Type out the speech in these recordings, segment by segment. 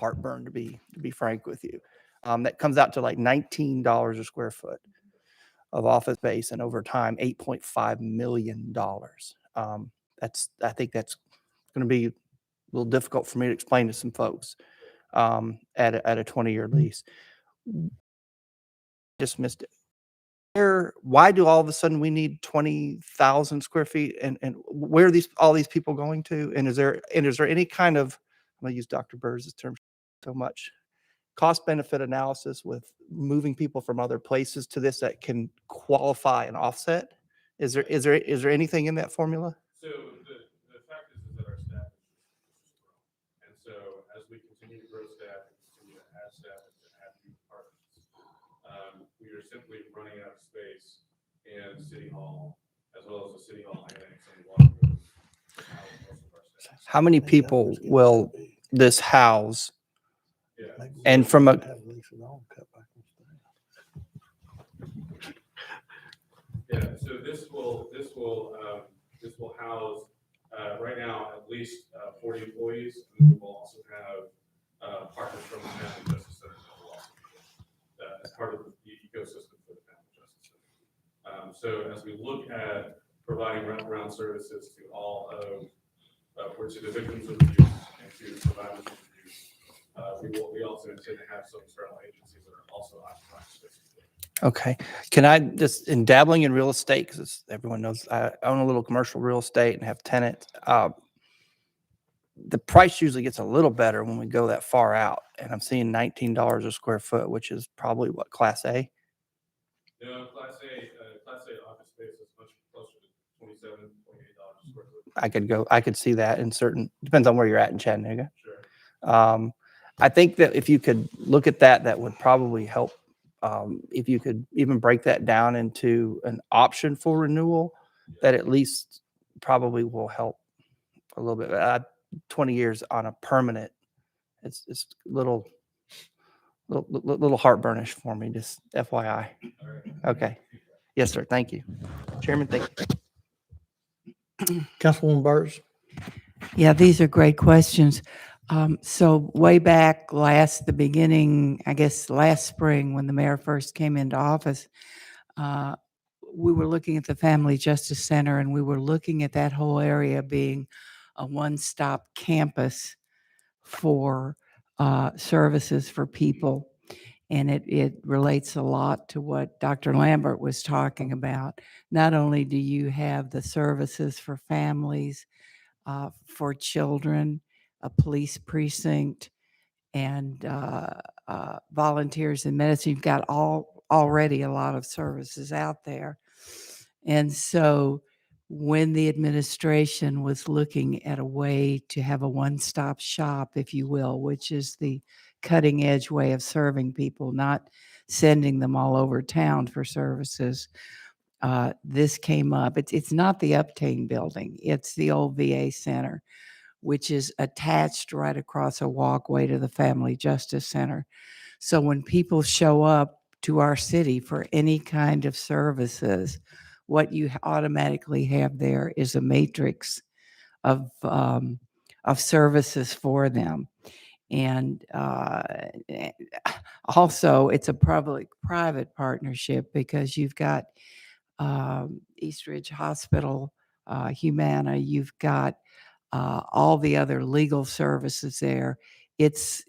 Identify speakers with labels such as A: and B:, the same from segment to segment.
A: heartburn, to be frank with you. That comes out to like $19 a square foot of office space, and over time, $8.5 million. I think that's going to be a little difficult for me to explain to some folks at a 20-year lease. Just missed it. Why do all of a sudden we need 20,000 square feet, and where are all these people going to? And is there any kind of, I'm going to use Dr. Burrs' term so much, cost benefit analysis with moving people from other places to this that can qualify and offset? Is there anything in that formula?
B: So the fact is that our staff is growing. And so as we continue to grow staff and continue to add staff and to add new departments, we are simply running out of space in City Hall, as well as the City Hall annex and one room.
A: How many people will this house?
B: Yeah.
A: And from a
B: So this will house right now at least 40 employees, and we will also have partners from the Family Justice Center that will also be as part of the ecosystem for the Family Justice Center. So as we look at providing wraparound services to all of or to the victims of abuse and to survivors of abuse, we also intend to have some external agencies that are also occupying spaces.
A: Okay. Can I just, in dabbling in real estate, because everyone knows I own a little commercial real estate and have tenants, the price usually gets a little better when we go that far out. And I'm seeing $19 a square foot, which is probably what, Class A?
B: No, Class A office space is much closer to $27, $28 a square foot.
A: I could see that in certain, depends on where you're at in Chattanooga.
B: Sure.
A: I think that if you could look at that, that would probably help. If you could even break that down into an option for renewal, that at least probably will help a little bit. 20 years on a permanent, it's little heartburnish for me, just FYI. Okay. Yes, sir. Thank you. Chairman, thank you.
C: Councilwoman Burrs.
D: Yeah, these are great questions. So way back the beginning, I guess last spring, when the mayor first came into office, we were looking at the Family Justice Center, and we were looking at that whole area being a one-stop campus for services for people. And it relates a lot to what Dr. Lambert was talking about. Not only do you have the services for families, for children, a police precinct, and volunteers in medicine. You've got already a lot of services out there. And so when the administration was looking at a way to have a one-stop shop, if you will, which is the cutting edge way of serving people, not sending them all over town for services, this came up. It's not the Uptain building. It's the old VA Center, which is attached right across a walkway to the Family Justice Center. So when people show up to our city for any kind of services, what you automatically have there is a matrix of services for them. And also, it's a public-private partnership, because you've got Eastridge Hospital, Humana, you've got all the other legal services there. It's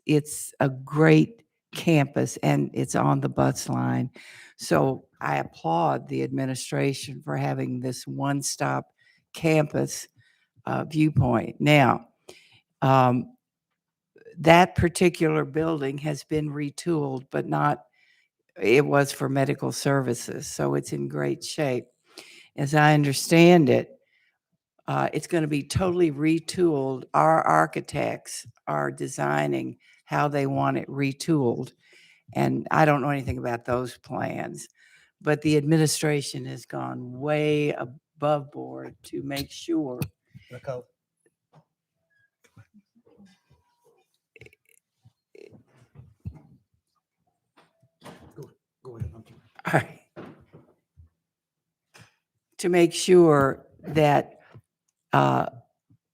D: a great campus, and it's on the bus line. So I applaud the administration for having this one-stop campus viewpoint. Now, that particular building has been retooled, but it was for medical services, so it's in great shape. As I understand it, it's going to be totally retooled. Our architects are designing how they want it retooled, and I don't know anything about those plans, but the administration has gone way above board to make sure.
C: Nicole. Go ahead.
D: All right. To make sure that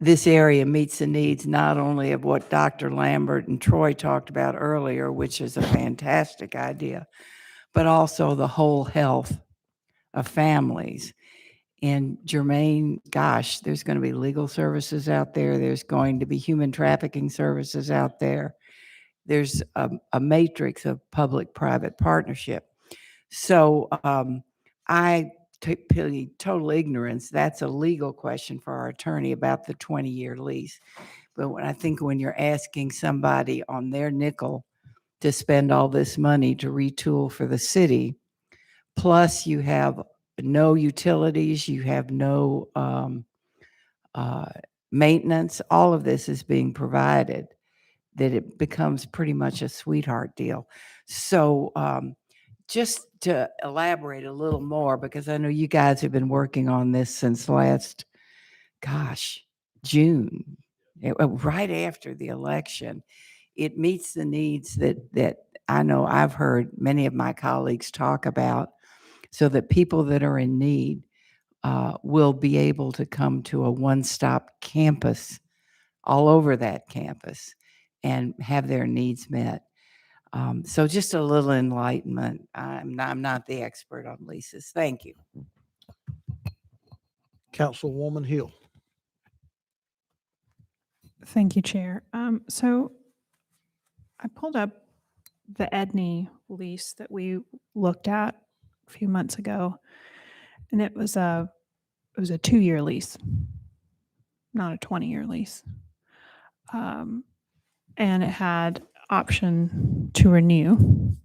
D: this area meets the needs not only of what Dr. Lambert and Troy talked about earlier, which is a fantastic idea, but also the whole health of families. And Jermaine, gosh, there's going to be legal services out there. There's going to be human trafficking services out there. There's a matrix of public-private partnership. So I plead total ignorance. That's a legal question for our attorney about the 20-year lease. But when you're asking somebody on their nickel to spend all this money to retool for the city, plus you have no utilities, you have no maintenance, all of this is being provided, that it becomes pretty much a sweetheart deal. So just to elaborate a little more, because I know you guys have been working on this since last, June, right after the election. It meets the needs that I know I've heard many of my colleagues talk about, so that people that are in need will be able to come to a one-stop campus all over that campus and have their needs met. So just a little enlightenment. I'm not the expert on leases. Thank you.
C: Councilwoman Hill.
E: Thank you, Chair. So I pulled up the Edney lease that we looked at a few months ago, and it was a 2-year lease, not a 20-year lease. And it had option to renew.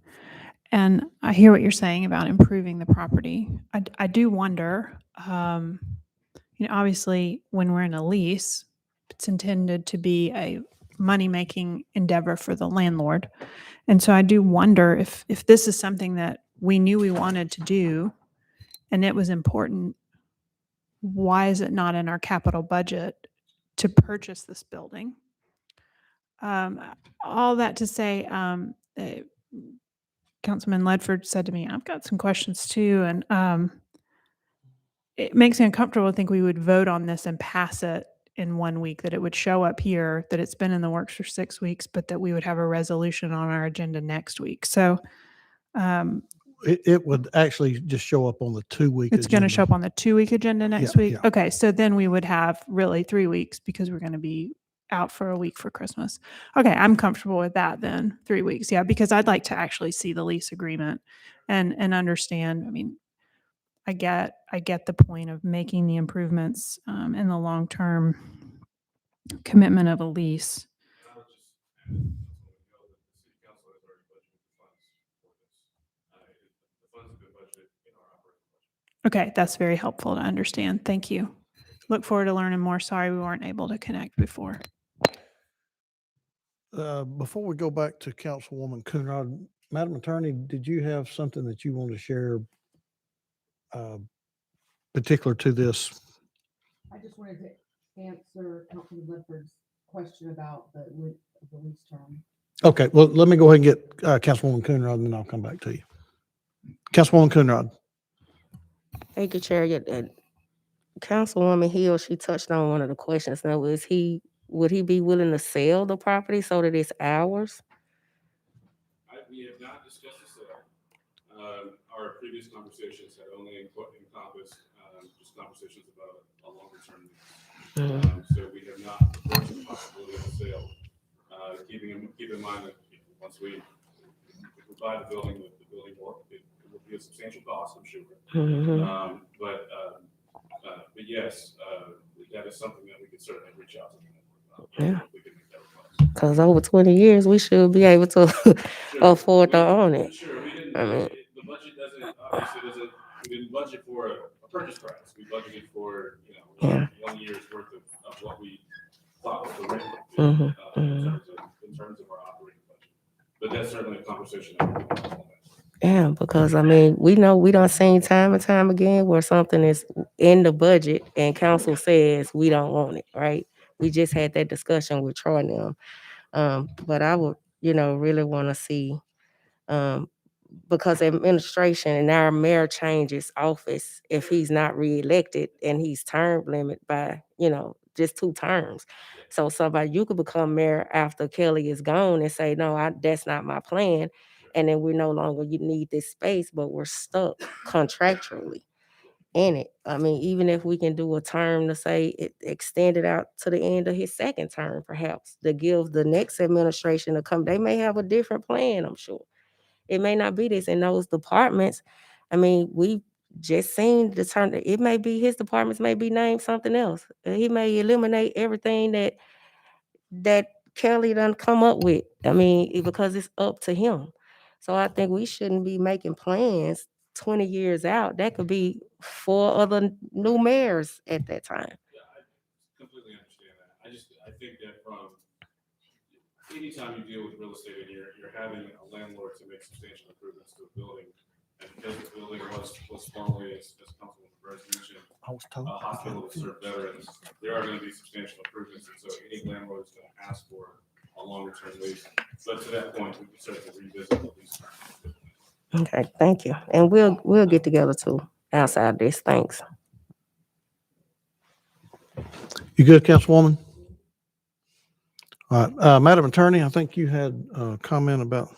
E: And I hear what you're saying about improving the property. I do wonder, obviously, when we're in a lease, it's intended to be a money-making endeavor for the landlord. And so I do wonder if this is something that we knew we wanted to do and it was important, why is it not in our capital budget to purchase this building? All that to say, Councilman Ledford said to me, I've got some questions too. And it makes me uncomfortable to think we would vote on this and pass it in 1 week, that it would show up here, that it's been in the works for 6 weeks, but that we would have a resolution on our agenda next week. So
C: It would actually just show up on the 2-week.
E: it's going to show up on the 2-week agenda next week.
C: yeah.
E: Okay. So then we would have really 3 weeks because we're going to be out for a week for Christmas. Okay. I'm comfortable with that then. 3 weeks. Yeah. Because I'd like to actually see the lease agreement and understand. I mean, I get the point of making the improvements in the long-term commitment of a lease.
B: I would just add, Councilwoman Hill, that the city council has already budgeted the funds for this. The funds have been budgeted in our operating budget.
E: Okay, that's very helpful to understand. Thank you. Look forward to learning more. Sorry we weren't able to connect before.
C: Before we go back to Councilwoman Coonrod, Madam Attorney, did you have something that you want to share particular to this?
F: I just wanted to answer Councilman Ledford's question about the lease term.
C: Okay, well, let me go ahead and get Councilwoman Coonrod, and then I'll come back to you. Councilwoman Coonrod.
G: Thank you, Chair. Yeah, Councilwoman Hill, she touched on one of the questions. Now, would he be willing to sell the property so that it's ours?
B: We have not discussed the sale. Our previous conversations had only encompassed just conversations about a longer term lease. So we have not approached the possibility of a sale. Keep in mind that once we buy the building, the building will be a substantial cost, I'm sure. But yes, that is something that we could certainly reach out to them about.
G: Yeah.
B: We can make that request.
G: Because over 20 years, we should be able to
B: Sure.
G: afford to own it.
B: Sure, we didn't,
G: I mean-
B: the budget obviously we didn't budget for a purchase price. We budgeted for,
G: Yeah.
B: 1 year's worth of what we thought was the rent in terms of our operating budget. But that's certainly a conversation that we can have.
G: Yeah, because I mean, we know we done seen time and time again where something is in the budget and council says we don't want it, right? We just had that discussion with Troy and them. But I would, really want to see, because administration and our mayor changes office if he's not reelected and he's term limit by, just 2 terms. So somebody, you could become mayor after Kelly is gone and say, no, that's not my plan. And then we no longer you need this space, but we're stuck contractually in it. I mean, even if we can do a term to say it extend it out to the end of his second term, perhaps, to give the next administration to come. They may have a different plan, I'm sure. It may not be this in those departments. I mean, we just seen the turn. It may be his departments may be named something else. He may eliminate everything that Kelly done come up with. I mean, because it's up to him. So I think we shouldn't be making plans 20 years out. That could be 4 other new mayors at that time.
B: Yeah, I completely understand that. I think that from anytime you deal with real estate and you're having a landlord to make substantial improvements to a building, and because the building was formerly, as Councilwoman Burrs mentioned,
C: I was told.
B: a hospital to serve veterans, there are gonna be substantial improvements, and so any landlord is gonna ask for a longer term lease. But to that point, we can certainly revisit the lease term.
G: Okay, thank you. And we'll get together too outside this. Thanks.
C: You good, Councilwoman? All right, Madam Attorney, I think you had a comment about,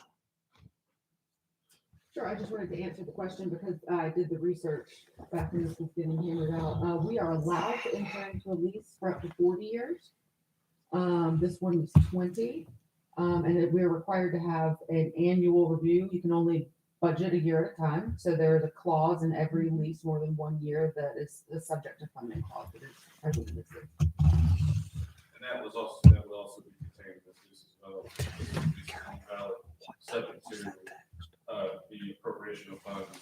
F: Sure, I just wanted to answer the question because I did the research back when this was getting handed out. We are allowed to enter into a lease for up to 40 years. This one was 20. And that we're required to have an annual review. You can only budget a year at a time. So there is a clause in every lease more than 1 year that is subject to funding clause. That is, I believe this is.
B: And that would also be contained in this lease as well. This is valid, subject to the appropriation of funds.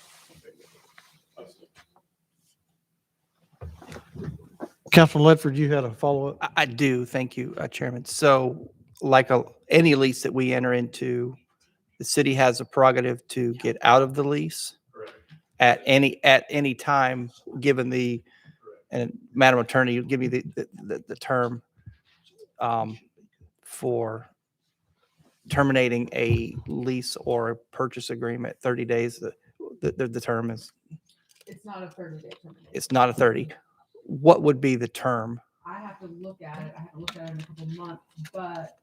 C: Councilman Ledford, you had a follow-up?
A: I do, thank you, Chairman. So like any lease that we enter into, the city has a prerogative to get out of the lease
B: Correct.
A: at any time, given the, and Madam Attorney, you give me the term for terminating a lease or a purchase agreement, 30 days, the term is,
F: It's not a 30-day termination.
A: it's not a 30. What would be the term?
F: I have to look at it. I haven't looked at it in a couple months, but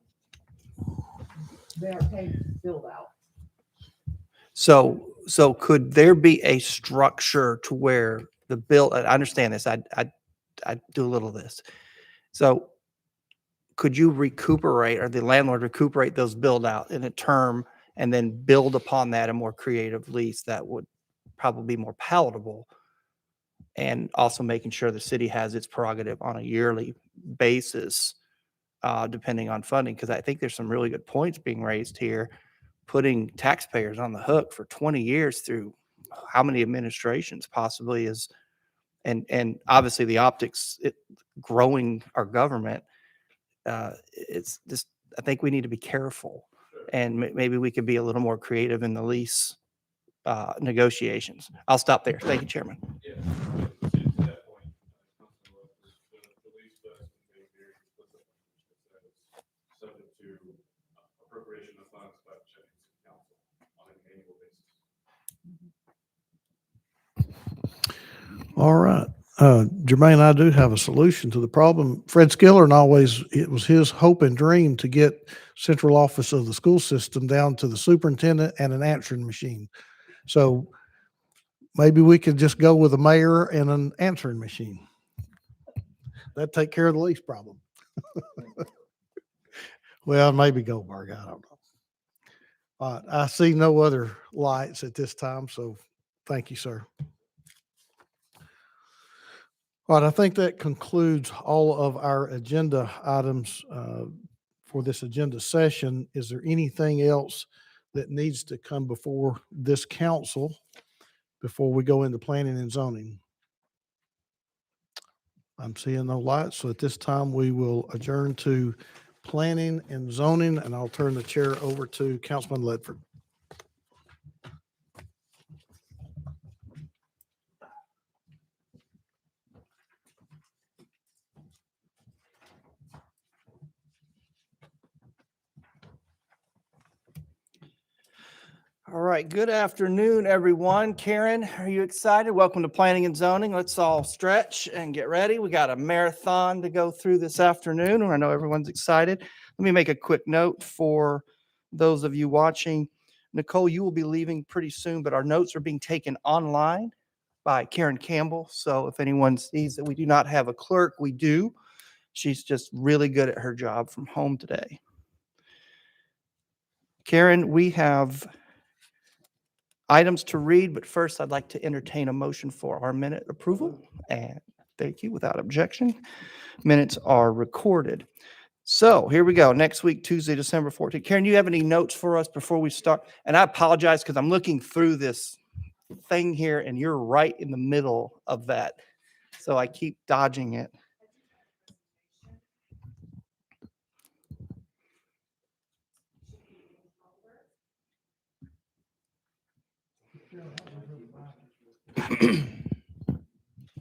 F: they are paid to build out.
A: So could there be a structure to where the bill, I understand this, I do a little of this. So could you recuperate, or the landlord recuperate those build out in a term and then build upon that a more creative lease that would probably be more palatable? And also making sure the city has its prerogative on a yearly basis, depending on funding, because I think there's some really good points being raised here, putting taxpayers on the hook for 20 years through how many administrations possibly is, and obviously the optics, growing our government, it's just, I think we need to be careful, and maybe we could be a little more creative in the lease negotiations. I'll stop there. Thank you, Chairman.
B: Yeah. To that point, the lease does contain very explicit language that says subject to appropriation of funds by the Chesapeake City Council on an annual basis.
C: All right. Jermaine, I do have a solution to the problem. Fred Skillern it was his hope and dream to get central office of the school system down to the superintendent and an answering machine. So maybe we could just go with a mayor and an answering machine. That'd take care of the lease problem. Well, maybe Goldberg, I don't know. I see no other lights at this time, so thank you, sir. All right, I think that concludes all of our agenda items for this agenda session. Is there anything else that needs to come before this council before we go into planning and zoning? I'm seeing no lights, so at this time we will adjourn to planning and zoning, and I'll turn the chair over to Councilman Ledford.
A: All right, good afternoon, everyone. Karen, are you excited? Welcome to Planning and Zoning. Let's all stretch and get ready. We got a marathon to go through this afternoon, and I know everyone's excited. Let me make a quick note for those of you watching. Nicole, you will be leaving pretty soon, but our notes are being taken online by Karen Campbell. So if anyone sees that we do not have a clerk, we do. She's just really good at her job from home today. Karen, we have items to read, but first I'd like to entertain a motion for our minute approval. And thank you, without objection. Minutes are recorded. So here we go. Next week, Tuesday, December 14th. Karen, you have any notes for us before we start? And I apologize because I'm looking through this thing here and you're right in the middle of that. So I keep dodging it.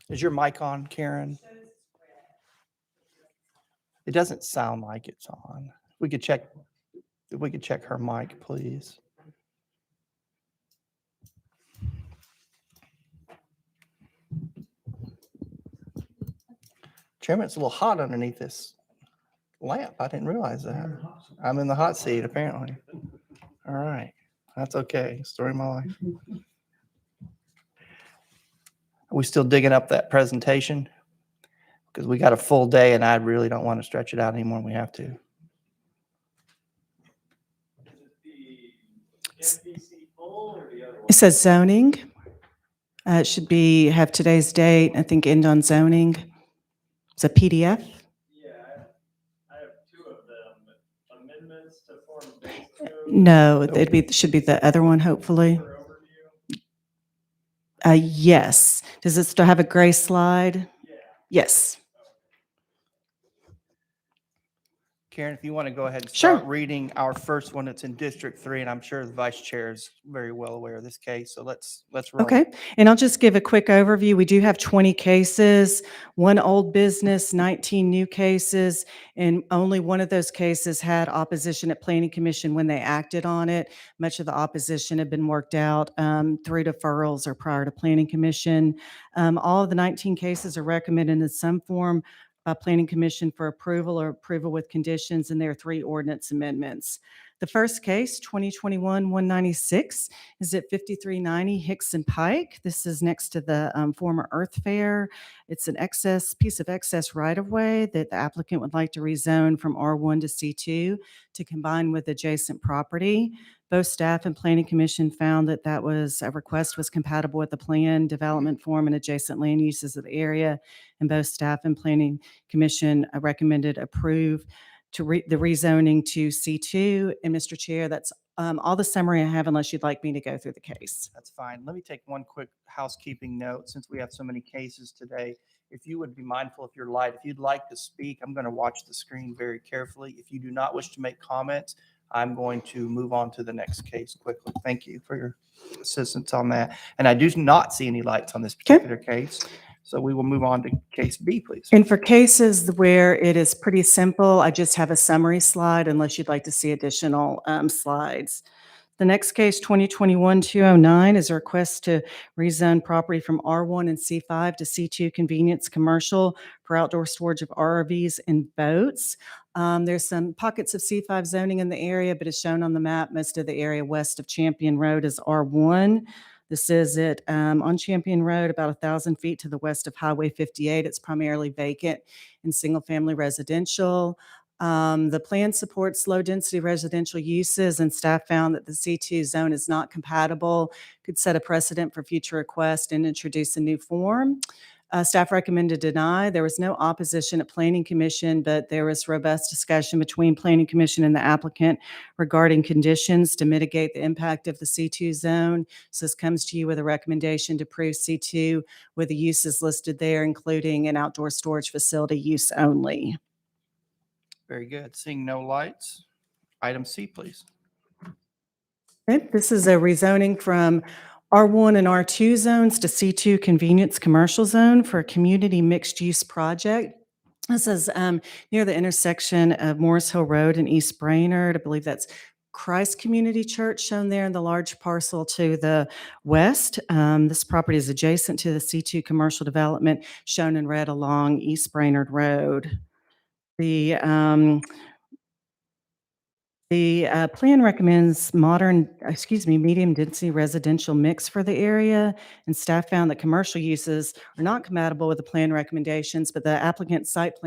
A: Is your mic on, Karen? It doesn't sound like it's on. We could check, if we could check her mic, please. Chairman, it's a little hot underneath this lamp. I didn't realize that. I'm in the hot seat, apparently. All right. That's okay. Story of my life. Are we still digging up that presentation? Because we got a full day and I really don't want to stretch it out anymore than we have to.
H: It says zoning. It should be, have today's date, I think end on zoning. It's a PDF.
I: Yeah, I have two of them. Amendments to Form Base Code
H: No, it'd be, should be the other one, hopefully.
I: for overview.
H: Yes. Does it still have a gray slide?
I: Yeah.
H: Yes.
A: Karen, if you want to go ahead and
H: Sure.
A: start reading our first one, it's in District 3, and I'm sure the Vice Chair is very well aware of this case. So let's roll.
H: Okay, and I'll just give a quick overview. We do have 20 cases, one old business, 19 new cases, and only one of those cases had opposition at Planning Commission when they acted on it. Much of the opposition had been worked out through deferrals or prior to Planning Commission. All of the 19 cases are recommended in some form by Planning Commission for approval or approval with conditions, and there are 3 ordinance amendments. The first case, 2021-196, is at 5390 Hickson Pike. This is next to the former Earth Fair. It's an piece of excess right-of-way that the applicant would like to rezone from R1 to C2 to combine with adjacent property. Both staff and Planning Commission found that a request was compatible with the plan, development form, and adjacent land uses of the area. And both staff and Planning Commission recommended approve to the rezoning to C2. And Mr. Chair, that's all the summary I have unless you'd like me to go through the case.
A: That's fine. Let me take one quick housekeeping note since we have so many cases today. If you would be mindful of your light, if you'd like to speak, I'm going to watch the screen very carefully. If you do not wish to make comments, I'm going to move on to the next case quickly. Thank you for your assistance on that. And I do not see any lights on this particular case. So we will move on to case B, please.
H: And for cases where it is pretty simple, I just have a summary slide unless you'd like to see additional slides. The next case, 2021-209, is a request to rezone property from R1 and C5 to C2 convenience commercial for outdoor storage of RVs and boats. There's some pockets of C5 zoning in the area, but as shown on the map, most of the area west of Champion Road is R1. This is on Champion Road, about 1,000 feet to the west of Highway 58. It's primarily vacant and single-family residential. The plan supports low-density residential uses, and staff found that the C2 zone is not compatible, could set a precedent for future requests and introduce a new form. Staff recommended deny. There was no opposition at Planning Commission, but there was robust discussion between Planning Commission and the applicant regarding conditions to mitigate the impact of the C2 zone. So this comes to you with a recommendation to approve C2 with the uses listed there, including an outdoor storage facility use only.
A: Very good. Seeing no lights. Item C, please.
H: Okay, this is a rezoning from R1 and R2 zones to C2 convenience commercial zone for a community mixed-use project. This is near the intersection of Morris Hill Road and East Brainerd. I believe that's Christ Community Church shown there in the large parcel to the west. This property is adjacent to the C2 commercial development shown in red along East Brainerd Road. The plan recommends medium density residential mix for the area, and staff found that commercial uses are not compatible with the plan recommendations, but the applicant's site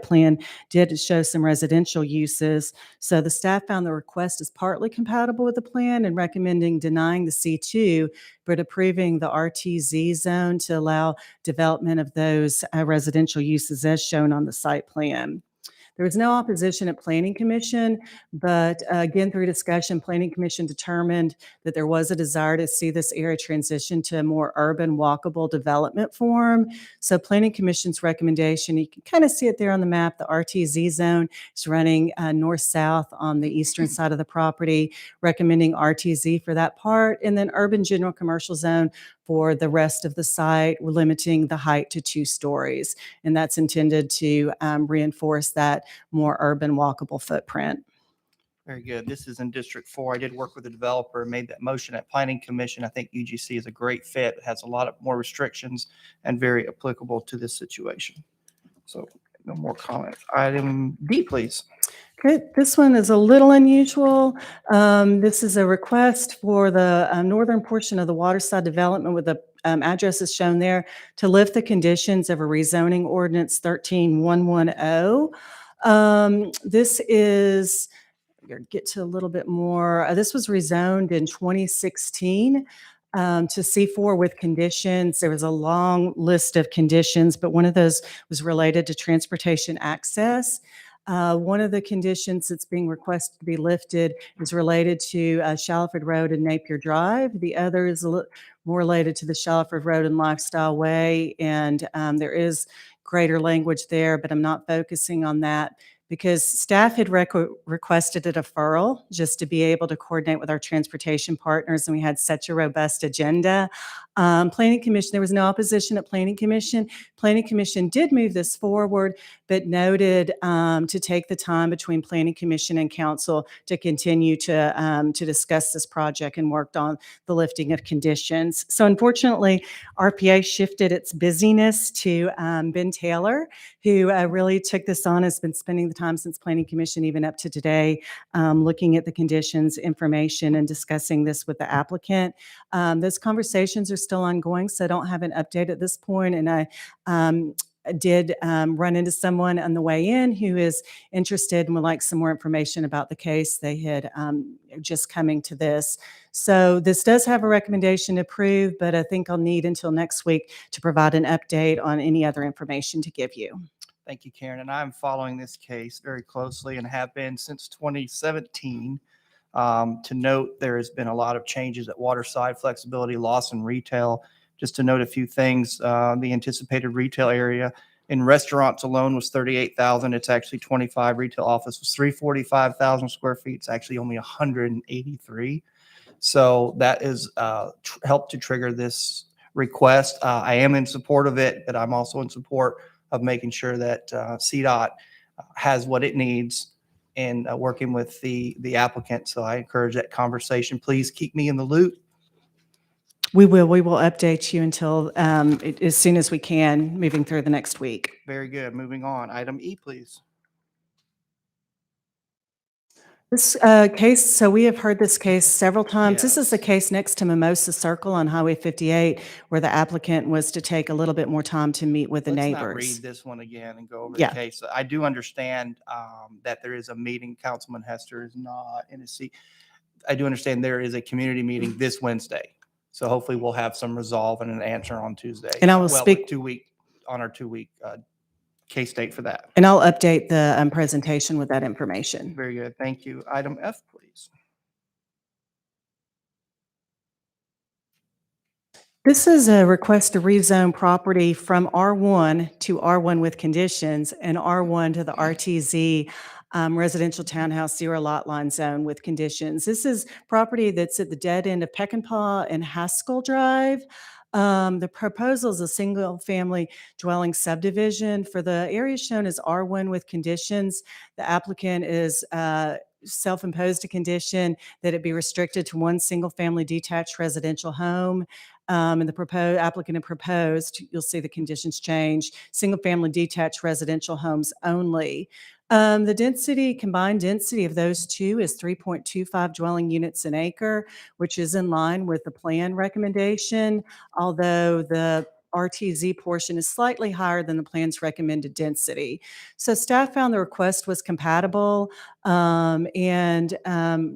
H: plan did show some residential uses. So the staff found the request is partly compatible with the plan and recommending denying the C2, but approving the RTZ zone to allow development of those residential uses as shown on the site plan. There was no opposition at Planning Commission, but again, through discussion, Planning Commission determined that there was a desire to see this area transition to a more urban walkable development form. So Planning Commission's recommendation, you can kind of see it there on the map, the RTZ zone is running north-south on the eastern side of the property, recommending RTZ for that part, and then urban general commercial zone for the rest of the site, we're limiting the height to 2 stories. And that's intended to reinforce that more urban walkable footprint.
A: Very good. This is in District 4. I did work with the developer and made that motion at Planning Commission. I think UGC is a great fit. It has a lot of more restrictions and very applicable to this situation. So no more comments. Item D, please.
H: Okay, this one is a little unusual. This is a request for the northern portion of the waterside development with the addresses shown there to lift the conditions of a rezoning ordinance 13110. This is, get to a little bit more. This was rezoned in 2016 to C4 with conditions. There was a long list of conditions, but one of those was related to transportation access. One of the conditions that's being requested to be lifted is related to Shallowford Road and Napier Drive. The other is more related to the Shallowford Road and Lifestyle Way, and there is greater language there, but I'm not focusing on that because staff had requested a deferral just to be able to coordinate with our transportation partners, and we had such a robust agenda. Planning Commission, there was no opposition at Planning Commission. Planning Commission did move this forward, but noted to take the time between Planning Commission and Council to continue to discuss this project and worked on the lifting of conditions. So unfortunately, RPA shifted its busyness to Ben Taylor, who really took this on, has been spending the time since Planning Commission, even up to today, looking at the conditions, information, and discussing this with the applicant. Those conversations are still ongoing, so I don't have an update at this point, and I did run into someone on the way in who is interested and would like some more information about the case. They had just coming to this. So this does have a recommendation to approve, but I think I'll need until next week to provide an update on any other information to give you.
A: Thank you, Karen. And I'm following this case very closely and have been since 2017. To note, there has been a lot of changes at Waterside, flexibility, loss in retail. Just to note a few things, the anticipated retail area in restaurants alone was 38,000. It's actually 25. Retail office was 345,000 square feet. It's actually only 183. So that is helped to trigger this request. I am in support of it, but I'm also in support of making sure that CDOT has what it needs in working with the applicant. So I encourage that conversation. Please keep me in the loop.
H: We will update you until as soon as we can, moving through the next week.
A: Very good. Moving on. Item E, please.
H: This case, so we have heard this case several times. This is the
A: Yes.
H: case next to Mimosa Circle on Highway 58, where the applicant was to take a little bit more time to meet with the
A: Let's not
H: neighbors.
A: read this one again and go over
H: Yeah.
A: the case. I do understand that there is a meeting. Councilman Hester is not in his seat. I do understand there is a community meeting this Wednesday. So hopefully we'll have some resolve and an answer on Tuesday.
H: And I will
A: Well,
H: speak-
A: 2-week, on our 2-week case date for that.
H: And I'll update the presentation with that information.
A: Very good. Thank you. Item F, please.
H: This is a request to rezone property from R1 to R1 with conditions and R1 to the RTZ residential townhouse 0 lot line zone with conditions. This is property that's at the dead end of Peckinpah and Haskell Drive. The proposal is a single family dwelling subdivision for the area shown as R1 with conditions. The applicant is self-imposed a condition that it be restricted to one single-family detached residential home. And the proposed applicant had proposed, you'll see the conditions change, single-family detached residential homes only. The density, combined density of those two is 3.25 dwelling units an acre, which is in line with the plan recommendation, although the RTZ portion is slightly higher than the plan's recommended density. So staff found the request was compatible and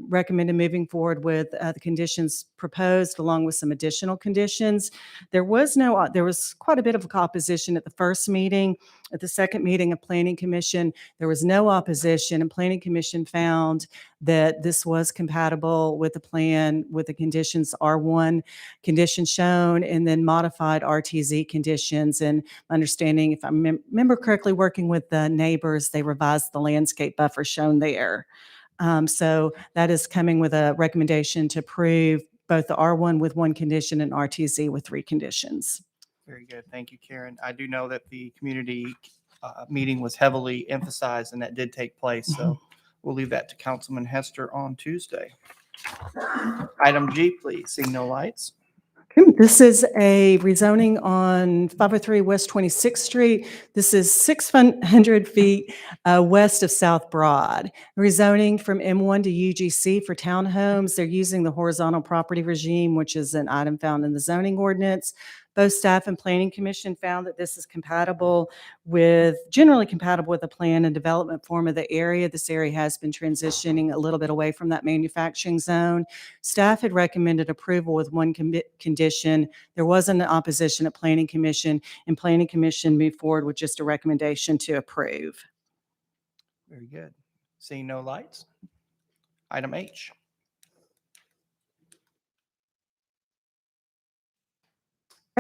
H: recommended moving forward with the conditions proposed along with some additional conditions. There was quite a bit of opposition at the first meeting. At the second meeting of Planning Commission, there was no opposition, and Planning Commission found that this was compatible with the plan with the conditions R1 condition shown and then modified RTZ conditions. And my understanding, if I remember correctly, working with the neighbors, they revised the landscape buffer shown there. So that is coming with a recommendation to approve both the R1 with one condition and RTZ with 3 conditions.
A: Very good. Thank you, Karen. I do know that the community meeting was heavily emphasized and that did take place. So we'll leave that to Councilman Hester on Tuesday. Item G, please. Seeing no lights.
H: Okay, this is a rezoning on 503 West 26th Street. This is 600 feet west of South Broad. Rezoning from M1 to UGC for townhomes. They're using the horizontal property regime, which is an item found in the zoning ordinance. Both staff and Planning Commission found that this is generally compatible with the plan and development form of the area. This area has been transitioning a little bit away from that manufacturing zone. Staff had recommended approval with one condition. There wasn't an opposition at Planning Commission, and Planning Commission moved forward with just a recommendation to approve.
A: Very good. Seeing no lights. Item H.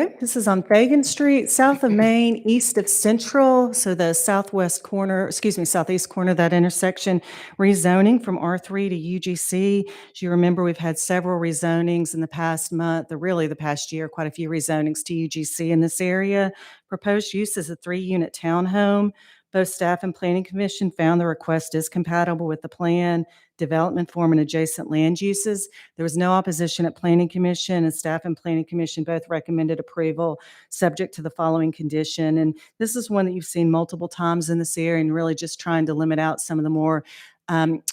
H: Okay, this is on Fagan Street, south of Main, east of Central, so the southeast corner of that intersection, rezoning from R3 to UGC. As you remember, we've had several rezonings in the past month, or really the past year, quite a few rezonings to UGC in this area. Proposed use is a 3-unit townhome. Both staff and Planning Commission found the request is compatible with the plan, development form, and adjacent land uses. There was no opposition at Planning Commission, and staff and Planning Commission both recommended approval subject to the following condition. And this is one that you've seen multiple times in this area, and really just trying to limit out some of the more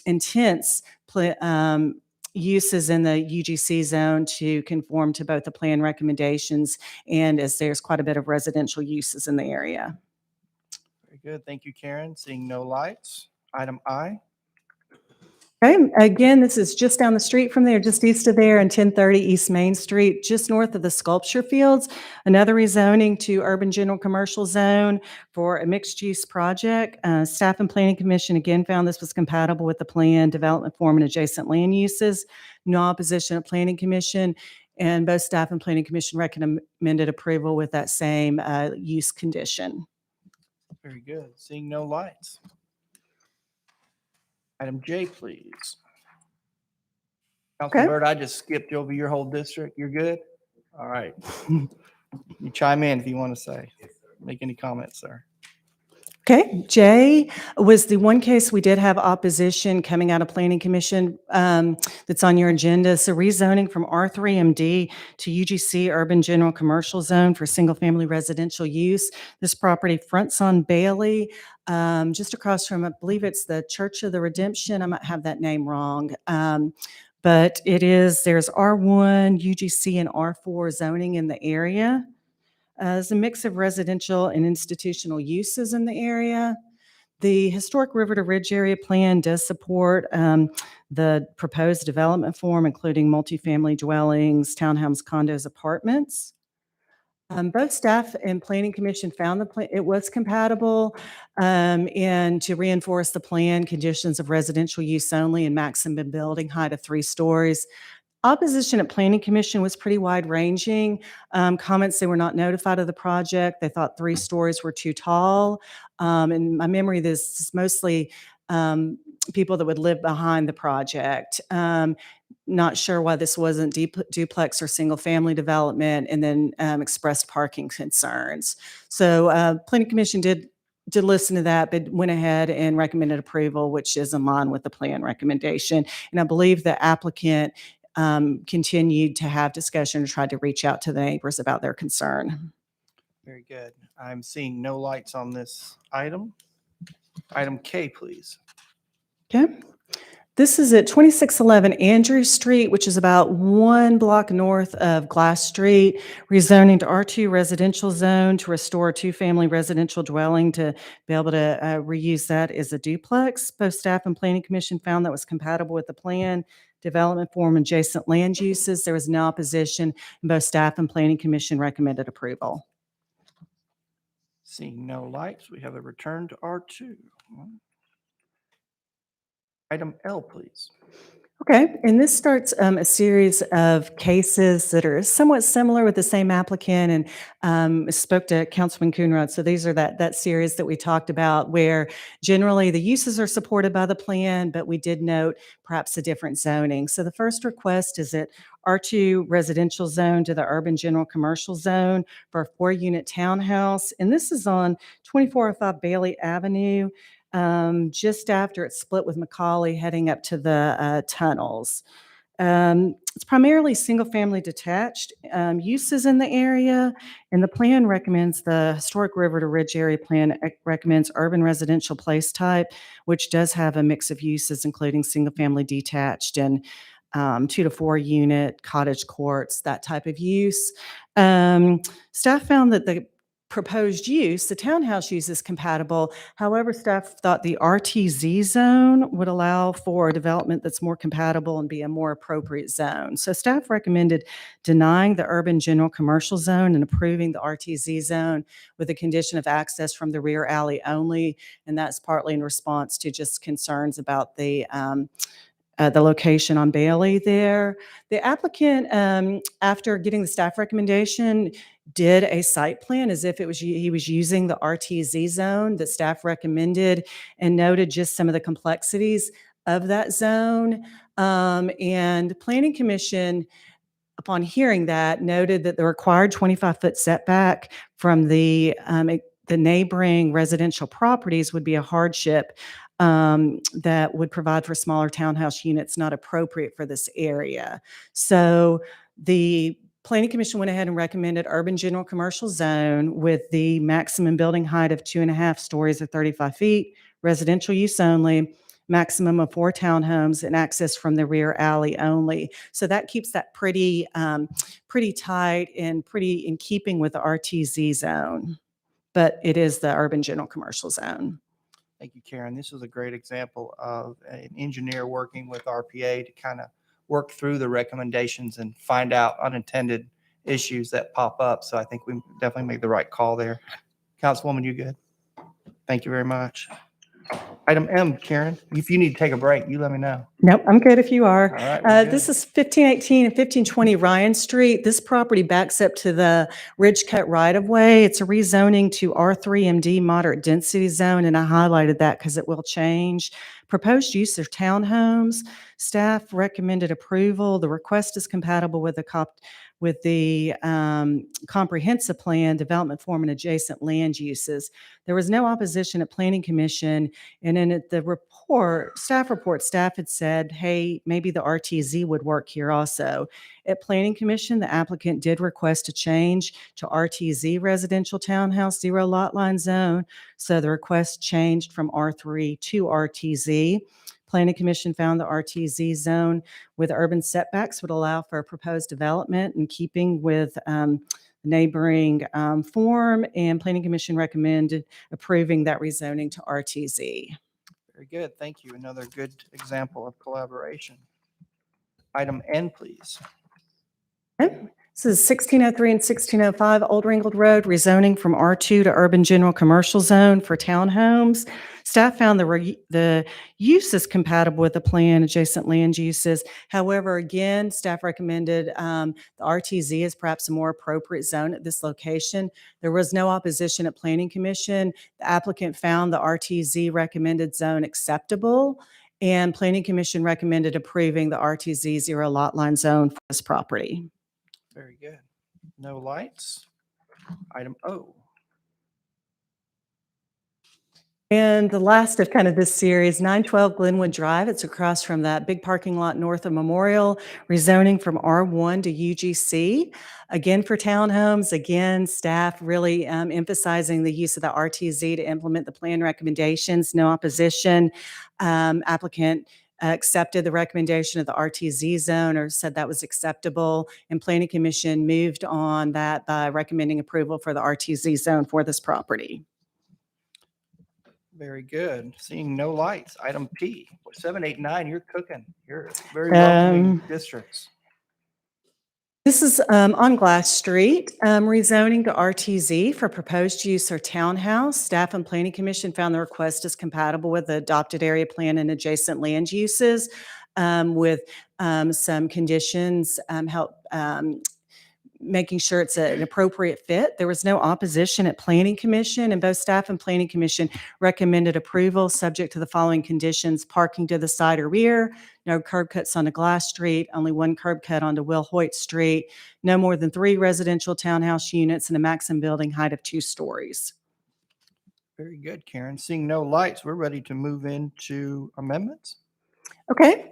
H: intense uses in the UGC zone to conform to both the plan recommendations and as there's quite a bit of residential uses in the area.
A: Very good. Thank you, Karen. Seeing no lights. Item I.
H: Okay, again, this is just down the street from there, just east of there, and 1030 East Main Street, just north of the sculpture fields. Another rezoning to urban general commercial zone for a mixed-use project. Staff and Planning Commission again found this was compatible with the plan, development form, and adjacent land uses. No opposition at Planning Commission, and both staff and Planning Commission recommended approval with that same use condition.
A: Very good. Seeing no lights. Item J, please. Councilman
H: Okay.
A: Byrd, I just skipped over your whole district. You're good? All right. You chime in if you want to say, make any comments, sir.
H: Okay, J was the one case we did have opposition coming out of Planning Commission that's on your agenda. So rezoning from R3MD to UGC Urban General Commercial Zone for single-family residential use. This property fronts on Bailey, just across from, I believe it's the Church of the Redemption. I might have that name wrong. But there's R1, UGC, and R4 zoning in the area. There's a mix of residential and institutional uses in the area. The Historic River to Ridge Area Plan does support the proposed development form, including multifamily dwellings, townhomes, condos, apartments. Both staff and Planning Commission found it was compatible, and to reinforce the plan, conditions of residential use only and maximum building height of 3 stories. Opposition at Planning Commission was pretty wide-ranging. Comments, they were not notified of the project. They thought 3 stories were too tall. In my memory, this is mostly people that would live behind the project. Not sure why this wasn't duplex or single-family development, and then expressed parking concerns. So Planning Commission did did listen to that, but went ahead and recommended approval, which is in line with the plan recommendation. And I believe the applicant continued to have discussion and tried to reach out to the neighbors about their concern.
A: Very good. I'm seeing no lights on this item. Item K, please.
H: Okay. This is at 2611 Andrew Street, which is about 1 block north of Glass Street, rezoning to R2 residential zone to restore a 2-family residential dwelling to be able to reuse that as a duplex. Both staff and planning commission found that was compatible with the plan, development form, and adjacent land uses. There was no opposition, and both staff and planning commission recommended approval.
A: Seeing no lights, we have a return to R2. Item L, please.
H: Okay, and this starts a series of cases that are somewhat similar with the same applicant, and spoke to Councilman Coonrod. So these are that series that we talked about where generally the uses are supported by the plan, but we did note perhaps a different zoning. So the first request is that R2 residential zone to the urban general commercial zone for a 4-unit townhouse. And this is on 2405 Bailey Avenue, just after it's split with Macaulay heading up to the tunnels. It's primarily single-family detached uses in the area, and the plan recommends the Historic River to Ridge Area Plan recommends urban residential place type, which does have a mix of uses, including single-family detached and 2 to 4 unit cottage courts, that type of use. Staff found that the proposed use, the townhouse use, is compatible. However, staff thought the RTZ zone would allow for a development that's more compatible and be a more appropriate zone. So staff recommended denying the urban general commercial zone and approving the RTZ zone with the condition of access from the rear alley only. And that's partly in response to just concerns about the location on Bailey there. The applicant, after getting the staff recommendation, did a site plan as if he was using the RTZ zone that staff recommended and noted just some of the complexities of that zone. And Planning Commission, upon hearing that, noted that the required 25-foot setback from the neighboring residential properties would be a hardship that would provide for smaller townhouse units not appropriate for this area. So the Planning Commission went ahead and recommended urban general commercial zone with the maximum building height of 2.5 stories or 35 feet, residential use only, maximum of 4 townhomes, and access from the rear alley only. So that keeps that pretty tight and pretty in keeping with the RTZ zone, but it is the urban general commercial zone.
A: Thank you, Karen. This was a great example of an engineer working with RPA to kind of work through the recommendations and find out unintended issues that pop up. So I think we definitely made the right call there. Councilwoman, you good? Thank you very much. Item M, Karen, if you need to take a break, you let me know.
H: Nope, I'm good if you are.
A: All right, we're
H: This
A: good.
H: is 1518 and 1520 Ryan Street. This property backs up to the Ridge Cut right-of-way. It's a rezoning to R3MD moderate density zone, and I highlighted that because it will change. Proposed use of townhomes. Staff recommended approval. The request is compatible with the comprehensive plan, development form, and adjacent land uses. There was no opposition at Planning Commission, and in the report, staff had said, hey, maybe the RTZ would work here also. At Planning Commission, the applicant did request a change to RTZ residential townhouse 0 lot line zone, so the request changed from R3 to RTZ. Planning Commission found the RTZ zone with urban setbacks would allow for a proposed development in keeping with neighboring form, and Planning Commission recommended approving that rezoning to RTZ.
A: Very good. Thank you. Another good example of collaboration. Item N, please.
H: Okay. This is 1603 and 1605 Old Ringgold Road, rezoning from R2 to urban general commercial zone for townhomes. Staff found the use is compatible with the plan, adjacent land uses. However, again, staff recommended the RTZ is perhaps a more appropriate zone at this location. There was no opposition at Planning Commission. The applicant found the RTZ recommended zone acceptable, and Planning Commission recommended approving the RTZ 0 lot line zone for this property.
A: Very good. No lights. Item O.
H: And the last of kind of this series, 912 Glenwood Drive, it's across from that big parking lot north of Memorial, rezoning from R1 to UGC. Again, for townhomes, again, staff really emphasizing the use of the RTZ to implement the plan recommendations, no opposition. Applicant accepted the recommendation of the RTZ zone or said that was acceptable, and Planning Commission moved on that by recommending approval for the RTZ zone for this property.
A: Very good. Seeing no lights. Item P, 789, you're cooking. You're very welcoming districts.
H: This is on Glass Street, rezoning to RTZ for proposed use or townhouse. Staff and Planning Commission found the request is compatible with the adopted area plan and adjacent land uses, with some conditions, making sure it's an appropriate fit. There was no opposition at Planning Commission, and both staff and Planning Commission recommended approval subject to the following conditions: parking to the side or rear, no curb cuts onto Glass Street, only one curb cut onto Will Hoyt Street, no more than 3 residential townhouse units, and a maximum building height of 2 stories.
A: Very good, Karen. Seeing no lights, we're ready to move into amendments.
H: Okay,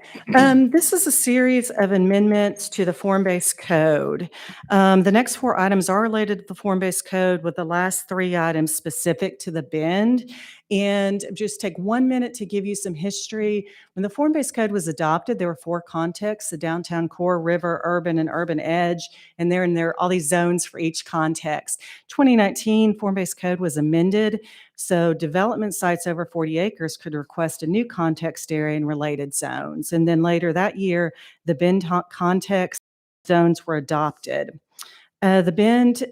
H: this is a series of amendments to the form-based code. The next 4 items are related to the form-based code, with the last 3 items specific to the Bend. And just take 1 minute to give you some history. When the form-based code was adopted, there were 4 contexts: the downtown core, river, urban, and urban edge. And there are all these zones for each context. 2019 form-based code was amended, so development sites over 40 acres could request a new context area and related zones. And then later that year, the Bend context zones were adopted. The Bend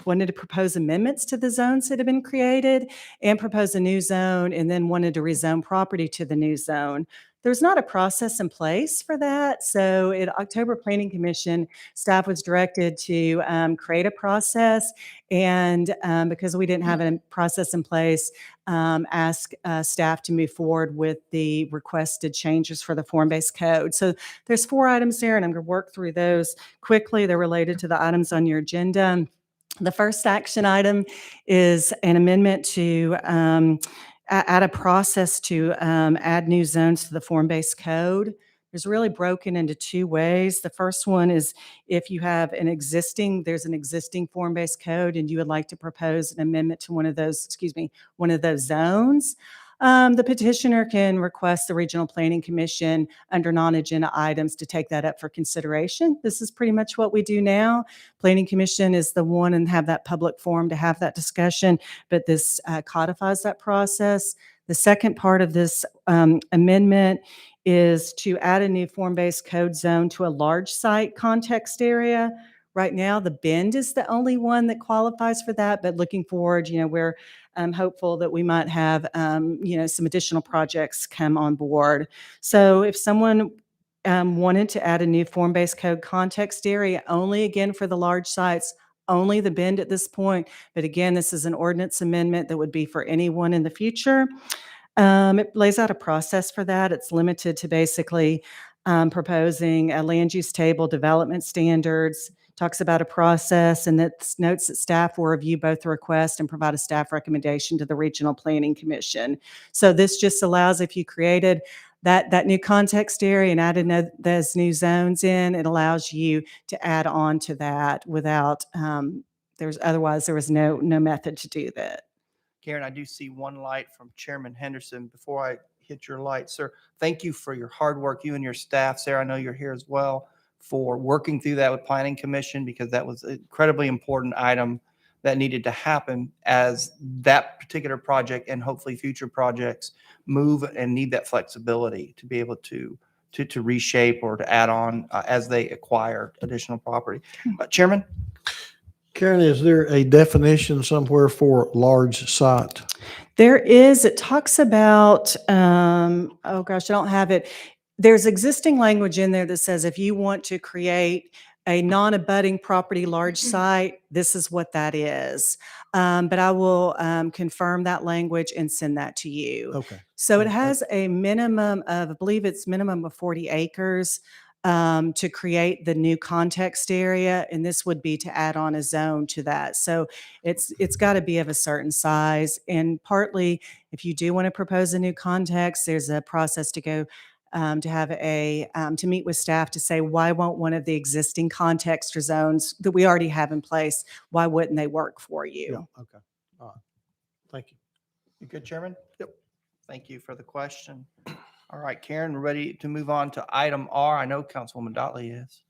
H: wanted to propose amendments to the zones that have been created and propose a new zone, and then wanted to rezone property to the new zone. There's not a process in place for that. So at October Planning Commission, staff was directed to create a process. And because we didn't have a process in place, ask staff to move forward with the requested changes for the form-based code. So there's 4 items there, and I'm going to work through those quickly. They're related to the items on your agenda. The first action item is an amendment to add a process to add new zones to the form-based code. There's really broken into 2 ways. The first one is if you have there's an existing form-based code and you would like to propose an amendment to one of those zones. The petitioner can request the Regional Planning Commission under non-agenda items to take that up for consideration. This is pretty much what we do now. Planning Commission is the one and have that public forum to have that discussion, but this codifies that process. The second part of this amendment is to add a new form-based code zone to a large site context area. Right now, the Bend is the only one that qualifies for that, but looking forward, we're hopeful that we might have, some additional projects come on board. So if someone wanted to add a new form-based code context area, only again for the large sites, only the Bend at this point, but again, this is an ordinance amendment that would be for anyone in the future. It lays out a process for that. It's limited to basically proposing a land use table, development standards, talks about a process, and that notes that staff will review both the request and provide a staff recommendation to the Regional Planning Commission. So this just allows, if you created that new context area and added those new zones in, it allows you to add on to that without, otherwise there was no method to do that.
A: Karen, I do see one light from Chairman Henderson. Before I hit your light, sir, thank you for your hard work, you and your staff. Sarah, I know you're here as well, for working through that with Planning Commission, because that was an incredibly important item that needed to happen as that particular project and hopefully future projects move and need that flexibility to be able to reshape or to add on as they acquire additional property. Chairman?
C: Karen, is there a definition somewhere for large site?
H: There is. It talks about, oh gosh, I don't have it. There's existing language in there that says if you want to create a non-abutting property large site, this is what that is. But I will confirm that language and send that to you.
C: Okay.
H: So it has a minimum of, I believe it's minimum of 40 acres. to create the new context area, and this would be to add on a zone to that. So it's got to be of a certain size, and partly if you do want to propose a new context, there's a process to go to have to meet with staff to say, why won't one of the existing context or zones that we already have in place, why wouldn't they work for
C: Yeah,
H: you?
C: okay. All right. Thank you.
A: You good, Chairman? Yep. Thank you for the question. All right, Karen, we're ready to move on to item R. I know Councilwoman Dotley is.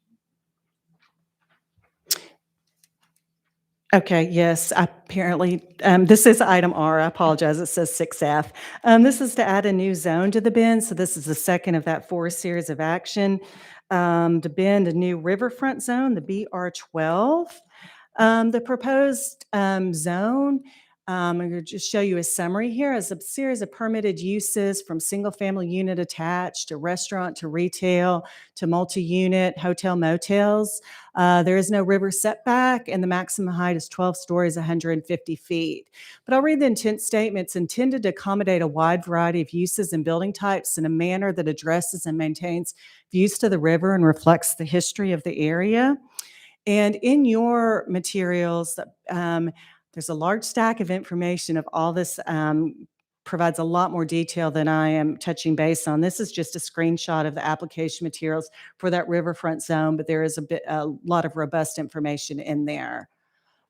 H: Okay, yes, apparently, this is item R. I apologize. It says 6F. This is to add a new zone to the Bend. So this is the second of that 4 series of action. To Bend a new riverfront zone, the BR12. The proposed zone, I'm going to just show you a summary here, as a series of permitted uses from single-family unit attached to restaurant to retail to multi-unit hotel motels. There is no river setback, and the maximum height is 12 stories, 150 feet. But I'll read the intent statement. It's intended to accommodate a wide variety of uses and building types in a manner that addresses and maintains views to the river and reflects the history of the area. And in your materials, there's a large stack of information of all this, provides a lot more detail than I am touching base on. This is just a screenshot of the application materials for that riverfront zone, but there is a lot of robust information in there.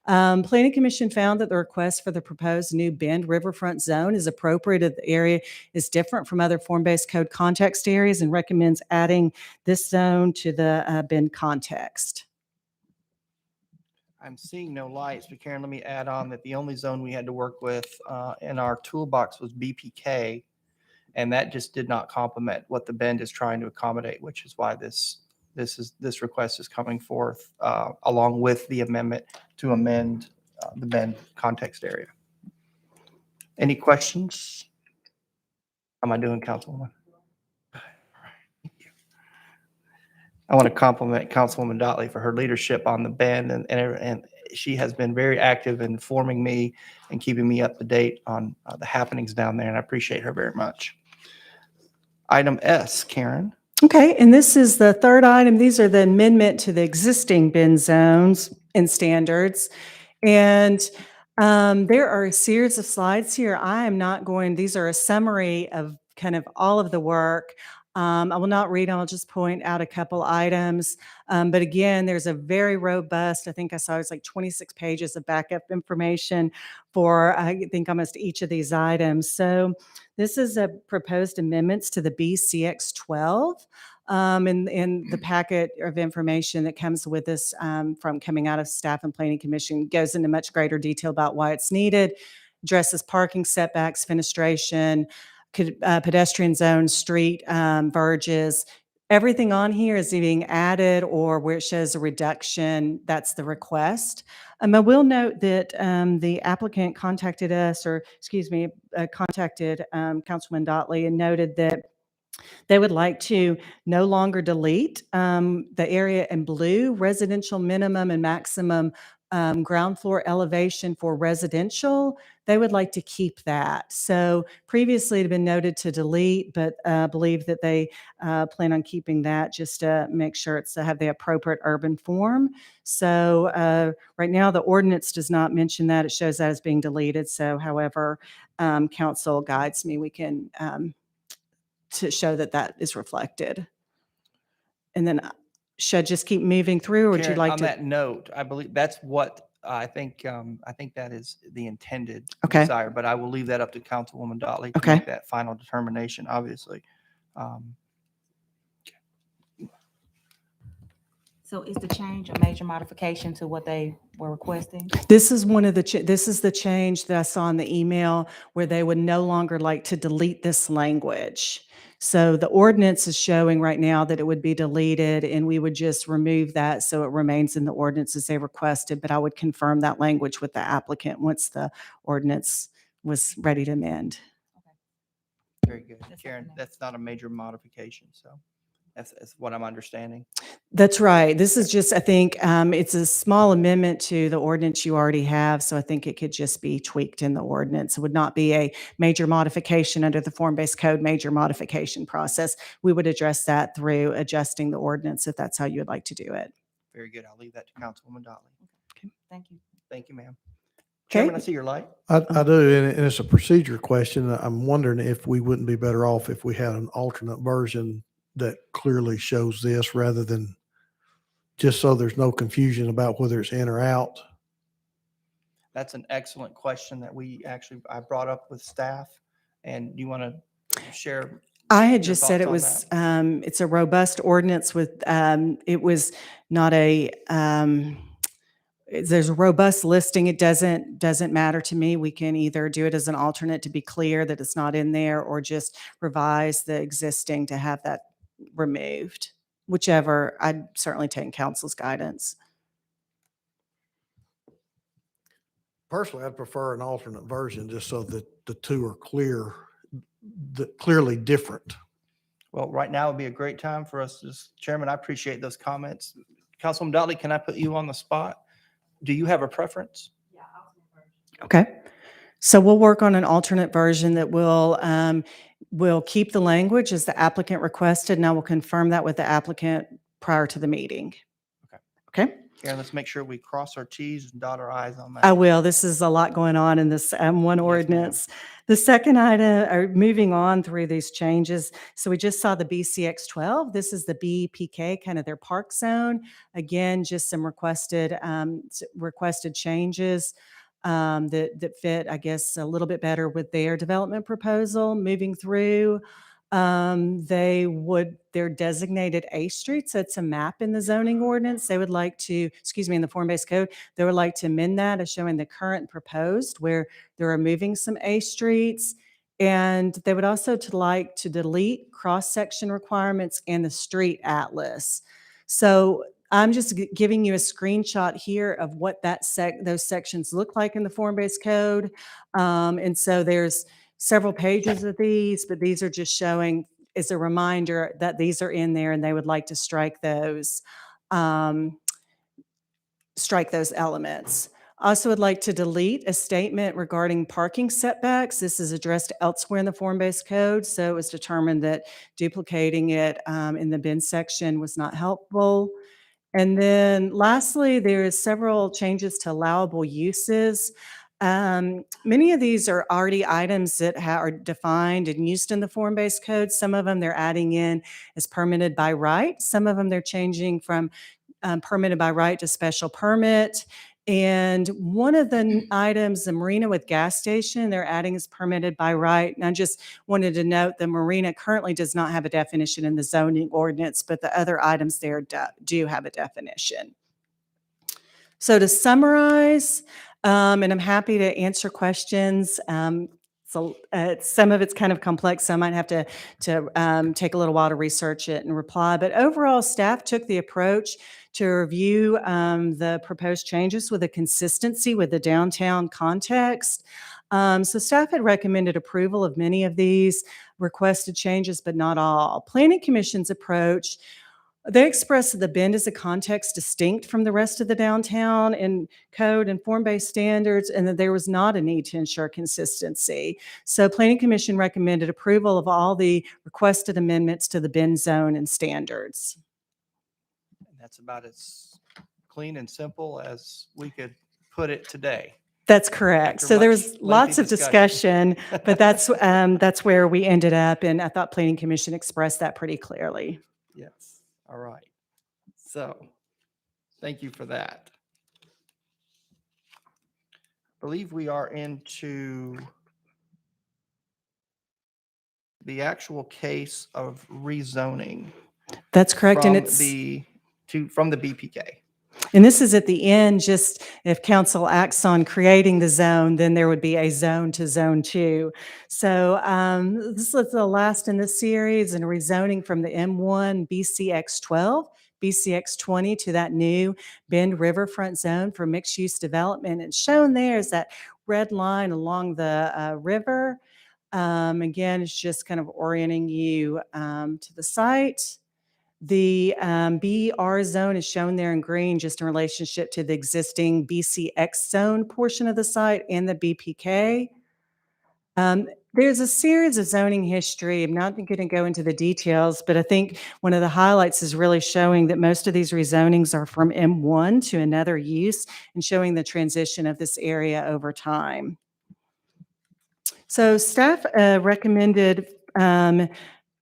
H: Planning Commission found that the request for the proposed new Bend riverfront zone is appropriate if the area is different from other form-based code context areas and recommends adding this zone to the Bend context.
A: I'm seeing no lights, but Karen, let me add on that the only zone we had to work with in our toolbox was BPK, and that just did not complement what the Bend is trying to accommodate, which is why this request is coming forth along with the amendment to amend the Bend context area. Any questions? How am I doing, Councilwoman? I want to compliment Councilwoman Dotley for her leadership on the Bend, and she has been very active in informing me and keeping me up to date on the happenings down there, and I appreciate her very much. Item S, Karen.
H: Okay, and this is the third item. These are the amendment to the existing Bend zones and standards. And there are a series of slides here. These are a summary of kind of all of the work. I will not read them. I'll just point out a couple items. But again, there's a very robust, I think I saw it was like 26 pages of backup information for, I think, almost each of these items. So this is a proposed amendments to the BCX12. In the packet of information that comes with this from coming out of Staff and Planning Commission goes into much greater detail about why it's needed, addresses parking setbacks, fenestration, pedestrian zones, street verges. Everything on here is being added, or where it shows a reduction, that's the request. I will note that the applicant contacted us, or excuse me, contacted Councilman Dotley and noted that they would like to no longer delete the area in blue, residential minimum and maximum ground floor elevation for residential. They would like to keep that. So previously it had been noted to delete, but believe that they plan on keeping that just to make sure it's to have the appropriate urban form. So right now the ordinance does not mention that. It shows that as being deleted. So however council guides me, we can to show that that is reflected. And then should I just keep moving through, or would you
A: Karen,
H: like
A: on
H: to?
A: that note, I believe that's what I think that is the intended
H: Okay.
A: desire, but I will leave that up to Councilwoman Dotley to
H: Okay.
A: make that final determination, obviously.
J: So is the change a major modification to what they were requesting?
H: This is one of the, this is the change that I saw in the email where they would no longer like to delete this language. So the ordinance is showing right now that it would be deleted, and we would just remove that so it remains in the ordinance as they requested, but I would confirm that language with the applicant once the ordinance was ready to amend.
A: Very good.
J: That's
A: Karen,
J: okay.
A: that's not a major modification, so. That's what I'm understanding.
H: That's right. This is just, I think, it's a small amendment to the ordinance you already have, so I think it could just be tweaked in the ordinance. It would not be a major modification under the form-based code major modification process. We would address that through adjusting the ordinance if that's how you would like to do it.
A: Very good. I'll leave that to Councilwoman Dolly.
J: Thank you.
A: Thank you, ma'am.
H: Okay.
A: Chairman, I see your light.
C: I do, and it's a procedure question. I'm wondering if we wouldn't be better off if we had an alternate version that clearly shows this rather than just so there's no confusion about whether it's in or out.
A: That's an excellent question that I brought up with staff. And you want to share?
H: I had
A: Your
H: just said it
A: thoughts
H: was,
A: on
H: it's a robust ordinance with, it was not a, there's a robust listing. It doesn't matter to me. We can either do it as an alternate to be clear that it's not in there, or just revise the existing to have that removed. Whichever, I'd certainly take council's guidance.
C: Personally, I'd prefer an alternate version just so that the two are clearly different.
A: Well, right now would be a great time for us Chairman, I appreciate those comments. Councilwoman Dolly, can I put you on the spot? Do you have a preference?
H: Okay. So we'll work on an alternate version that will keep the language as the applicant requested, and I will confirm that with the applicant prior to the meeting.
A: Okay.
H: Okay?
A: Karen, let's make sure we cross our T's and dot our I's on that.
H: I will. This is a lot going on in this one
A: ma'am.
H: ordinance. The second item, or moving on through these changes. So we just saw the BCX 12. This is the BPK, kind of their park zone. Again, just some requested changes that fit, I guess, a little bit better with their development proposal. Moving through, their designated A streets, that's a map in the zoning ordinance. They would like to, in the form-based code, they would like to amend that as showing the current proposed where they're removing some A streets. And they would also like to delete cross-section requirements and the street atlas. So I'm just giving you a screenshot here of what those sections look like in the form-based code. And so there's several pages of these, but these are just showing as a reminder that these are in there and they would like to strike those elements. Also would like to delete a statement regarding parking setbacks. This is addressed elsewhere in the form-based code, so it was determined that duplicating it in the bin section was not helpful. And then lastly, there is several changes to allowable uses. Many of these are already items that are defined and used in the form-based code. Some of them they're adding in as permitted by right. Some of them they're changing from permitted by right to special permit. And one of the items, the marina with gas station, they're adding is permitted by right. And I just wanted to note the marina currently does not have a definition in the zoning ordinance, but the other items there do have a definition. So to summarize, and I'm happy to answer questions. So some of it's kind of complex, so I might have to take a little while to research it and reply. But overall, staff took the approach to review the proposed changes with a consistency with the downtown context. So staff had recommended approval of many of these requested changes, but not all. Planning Commission's approach, they expressed that the Bend is a context distinct from the rest of the downtown in code and form-based standards, and that there was not a need to ensure consistency. So Planning Commission recommended approval of all the requested amendments to the Bend zone and standards.
A: And that's about as clean and simple as we could put it today.
H: That's correct.
A: After
H: So there
A: much
H: was lots of
A: lengthy
H: discussion, but that's where we ended up, and I thought Planning Commission expressed that pretty clearly.
A: Yes. All right. So thank you for that. I believe we are into the actual case of rezoning
H: That's correct, and
A: from
H: it's
A: from the BPK.
H: and this is at the end. Just if council acts on creating the zone, then there would be a zone to zone 2. So this is the last in this series, and rezoning from the M1 BCX 12. BCX 20 to that new Bend Riverfront zone for mixed-use development. And shown there is that red line along the river. Again, it's just kind of orienting you to the site. The BR zone is shown there in green just in relationship to the existing BCX zone portion of the site and the BPK. There's a series of zoning history. I'm not going to go into the details, but I think one of the highlights is really showing that most of these rezonings are from M1 to another use and showing the transition of this area over time. So staff recommended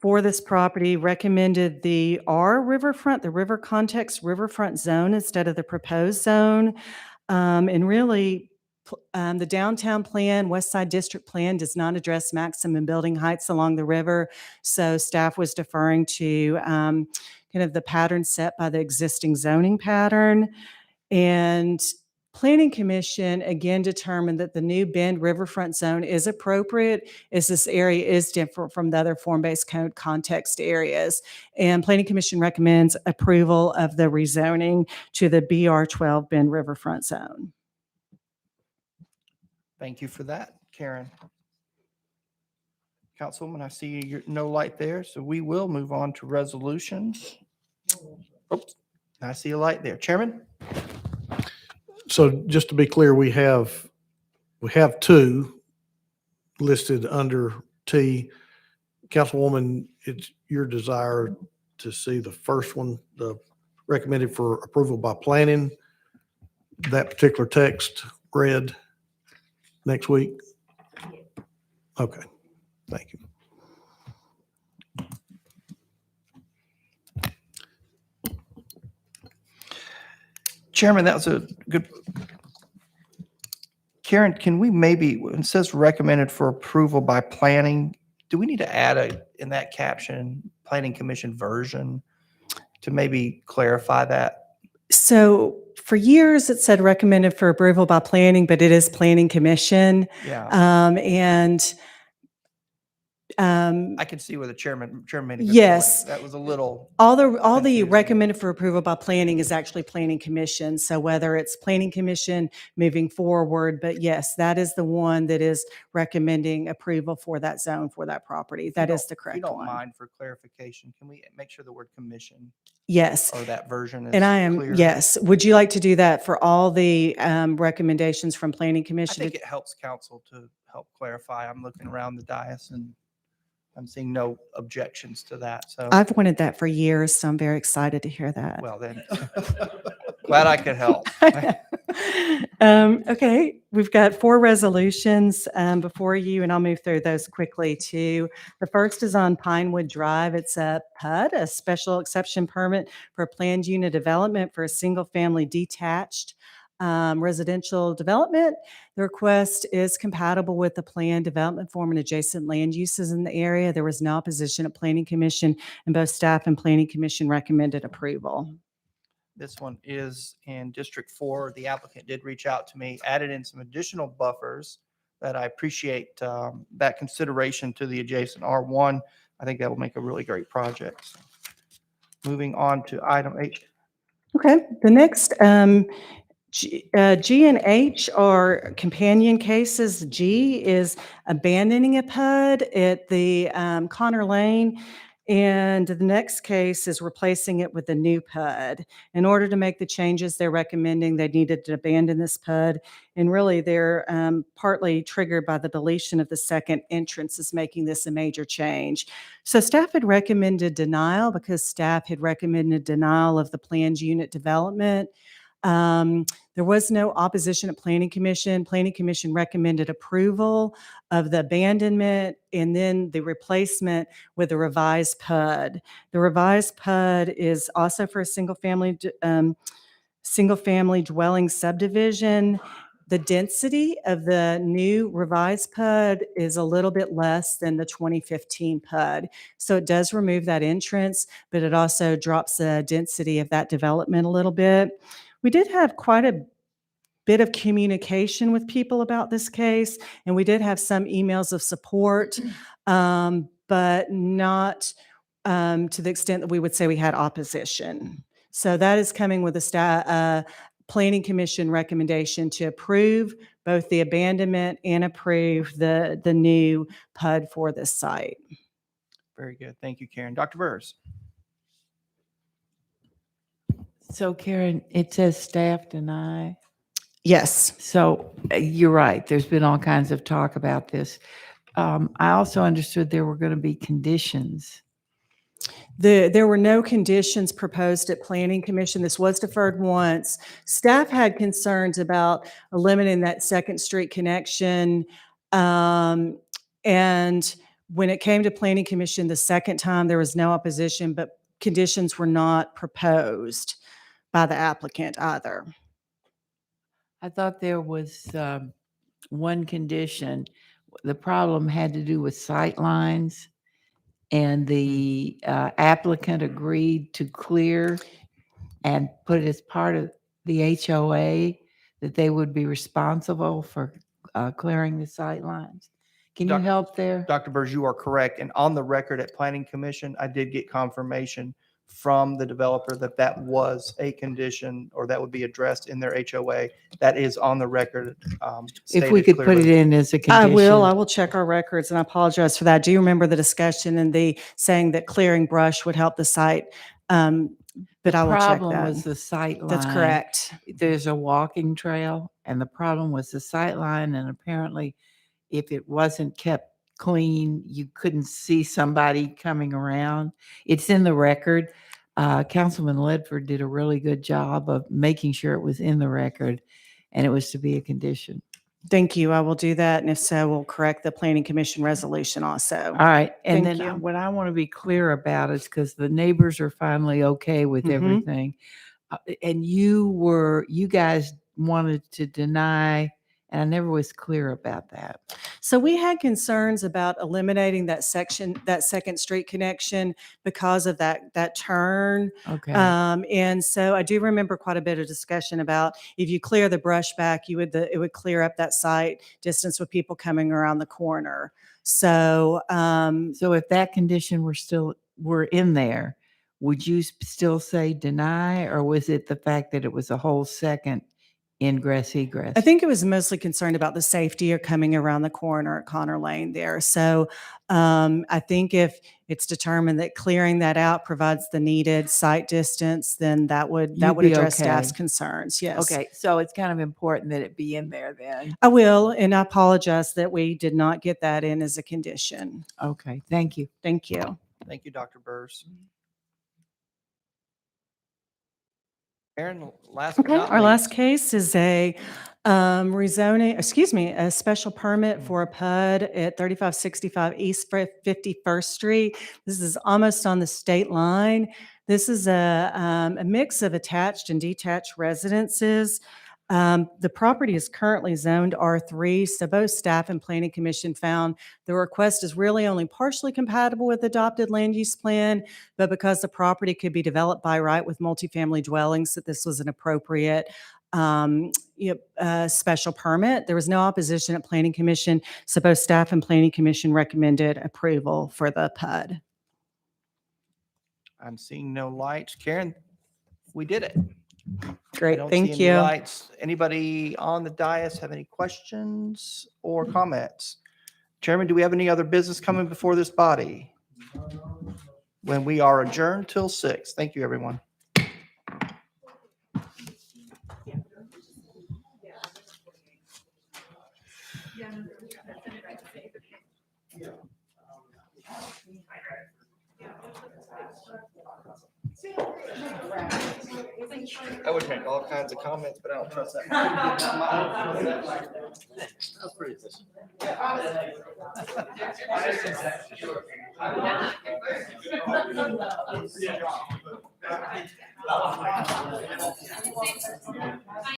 H: for this property, recommended the R riverfront, the river context riverfront zone instead of the proposed zone. And really, the downtown plan, West Side District Plan does not address maximum building heights along the river. So staff was deferring to kind of the pattern set by the existing zoning pattern. And Planning Commission again determined that the new Bend Riverfront Zone is appropriate as this area is different from the other form-based code context areas. And Planning Commission recommends approval of the rezoning to the BR12 Bend Riverfront Zone.
A: Thank you for that, Karen. Councilwoman, I see your no light there, so we will move on to resolutions. Oops, I see a light there. Chairman?
C: So just to be clear, we have two listed under T. Councilwoman, it's your desire to see the first one, the recommended for approval by planning, that particular text read next week? Okay, thank you.
A: Chairman, that was a good. Karen, can we maybe, when it says recommended for approval by planning, do we need to add in that caption, Planning Commission version to maybe clarify that?
H: So for years, it said recommended for approval by planning, but it is Planning Commission.
A: Yeah, I can see where the chairman made a good point.
H: Yes.
A: That was a little,
H: All the
A: confusing.
H: recommended for approval by planning is actually Planning Commission. So whether it's Planning Commission moving forward, but yes, that is the one that is recommending approval for that zone, for that property. That is the
A: if you
H: correct
A: don't
H: one.
A: mind for clarification, can we make sure the word commission
H: Yes.
A: or that version is
H: And I am,
A: clear?
H: yes. Would you like to do that for all the recommendations from Planning
A: I
H: Commission?
A: think it helps council to help clarify. I'm looking around the dais and I'm seeing no objections to that. So,
H: I've wanted that for years, so I'm very excited to hear that.
A: well then, glad I could help.
H: Okay, we've got 4 resolutions before you, and I'll move through those quickly too. The first is on Pinewood Drive. It's a PUD, a special exception permit for planned unit development for a single-family detached residential development. The request is compatible with the planned development form and adjacent land uses in the area. There was no opposition at Planning Commission, and both staff and Planning Commission recommended approval.
A: This one is in District 4. The applicant did reach out to me, added in some additional buffers that I appreciate that consideration to the adjacent R1. I think that will make a really great project. So, moving on to item H.
H: Okay, the next G and H are companion cases. G is abandoning a PUD at the Connor Lane, and the next case is replacing it with a new PUD. In order to make the changes they're recommending, they needed to abandon this PUD, and really they're partly triggered by the deletion of the second entrance is making this a major change. So staff had recommended denial because staff had recommended denial of the planned unit development. There was no opposition at Planning Commission. Planning Commission recommended approval of the abandonment and then the replacement with a revised PUD. The revised PUD is also for a single-family dwelling subdivision. The density of the new revised PUD is a little bit less than the 2015 PUD. So it does remove that entrance, but it also drops the density of that development a little bit. We did have quite a bit of communication with people about this case, and we did have some emails of support, but not to the extent that we would say we had opposition. So that is coming with a Planning Commission recommendation to approve both the abandonment and approve the new PUD for this site.
A: Very good. Thank you, Karen. Dr. Burrs.
D: So Karen, it says staff deny.
H: Yes.
D: So you're right. There's been all kinds of talk about this. I also understood there were going to be conditions.
H: There were no conditions proposed at Planning Commission. This was deferred once. Staff had concerns about eliminating that Second Street connection. And when it came to Planning Commission the second time, there was no opposition, but conditions were not proposed by the applicant either.
D: I thought there was one condition. The problem had to do with sight lines, and the applicant agreed to clear and put it as part of the HOA that they would be responsible for clearing the sight lines. Can you
A: Doc-
D: help there?
A: Dr. Burrs, you are correct. And on the record at Planning Commission, I did get confirmation from the developer that that was a condition or that would be addressed in their HOA. That is on the record.
D: If we
A: stated
D: could put it
A: clearly.
D: in as a condition.
H: I will check our records and I apologize for that. Do you remember the discussion and the saying that clearing brush would help the site? But I will check
D: Problem was
H: that.
D: the sight line.
H: That's correct.
D: There's a walking trail, and the problem was the sight line, and apparently if it wasn't kept clean, you couldn't see somebody coming around. It's in the record. Councilman Ledford did a really good job of making sure it was in the record, and it was to be a condition.
H: Thank you. I will do that. And if so, we'll correct the Planning Commission resolution also.
D: All right, and
H: Thank
D: then
H: you.
D: what I want to be clear about is because the neighbors are finally okay with
H: Mhm.
D: everything. And you guys wanted to deny, and I never was clear about that.
H: So we had concerns about eliminating that section, that Second Street connection because of that turn.
D: Okay.
H: And so I do remember quite a bit of discussion about if you clear the brush back, it would clear up that site distance with people coming around the corner. So,
D: So if that condition were in there, would you still say deny, or was it the fact that it was a whole second ingress egress?
H: I think it was mostly concerned about the safety of coming around the corner at Connor Lane there. So I think if it's determined that clearing that out provides the needed site distance, then that would
D: You'd be
H: address staff's
D: okay.
H: concerns. Yes.
D: Okay, so it's kind of important that it be in there then.
H: I will, and I apologize that we did not get that in as a condition.
D: Okay, thank you.
H: Thank you.
A: Thank you, Dr. Burrs. Aaron, last but
H: Okay,
A: not
H: our last
A: least.
H: case is a rezoning, a special permit for a PUD at 3565 East 51st Street. This is almost on the state line. This is a mix of attached and detached residences. The property is currently zoned R3, so both staff and Planning Commission found the request is really only partially compatible with adopted land use plan, but because the property could be developed by right with multifamily dwellings, that this was an appropriate special permit. There was no opposition at Planning Commission, so both staff and Planning Commission recommended approval for the PUD.
A: I'm seeing no lights. Karen, we did it. I
H: Great,
A: don't see
H: thank
A: any
H: you.
A: lights. Anybody on the dais have any questions or comments? Chairman, do we have any other business coming before this body? When we are adjourned till 6. Thank you, everyone. I would make all kinds of comments, but I don't trust that. That's pretty efficient.